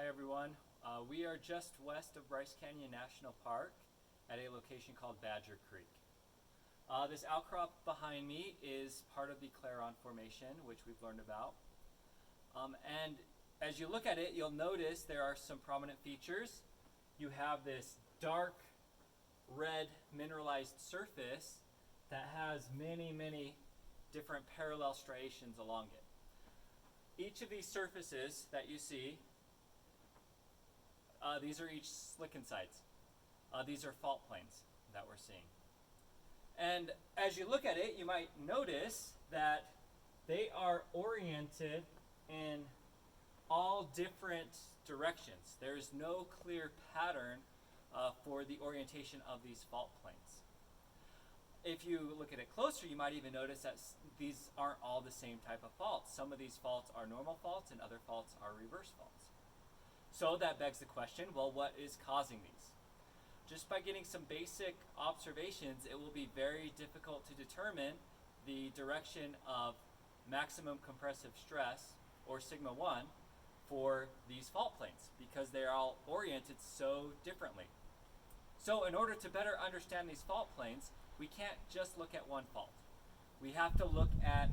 everyone. We are just west of Bryce Canyon National Park at a location called Badger Creek. This outcrop behind me is part of the Claron Formation, which we've learned about. And as you look at it, you'll notice there are some prominent features. You have this dark red mineralized surface that has many different parallel striations along it. Each of these surfaces that you see, these are each slickensides. These are fault planes that we're seeing. And as you look at it, you might notice that they are oriented in all different directions. There's no clear pattern for the orientation of these fault planes. If you look at it closer, you might even notice that these aren't all the same type of faults. Some of these faults are normal faults and other faults are reverse faults. So that begs the question, well, what is causing these? Just by getting some basic observations, it will be very difficult to determine the direction of maximum compressive stress, or sigma 1, for these fault planes, because they're all oriented so differently. So in order to better understand these fault planes, we can't just look at one fault. We have to look at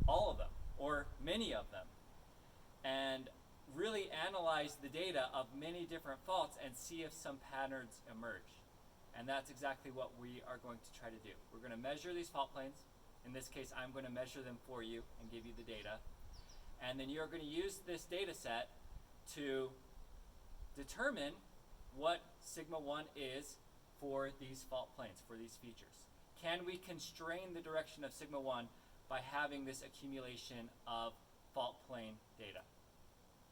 all of them, or many of them, and really analyze the data of many different faults and see if some patterns emerge. And that's exactly what we are going to try to do. We're going to measure these fault planes. In this case, I'm going to measure them for you and give you the data. And then you're going to use this data set to determine what sigma 1 is for these fault planes, for these features. Can we constrain the direction of sigma 1 by having this accumulation of fault plane data?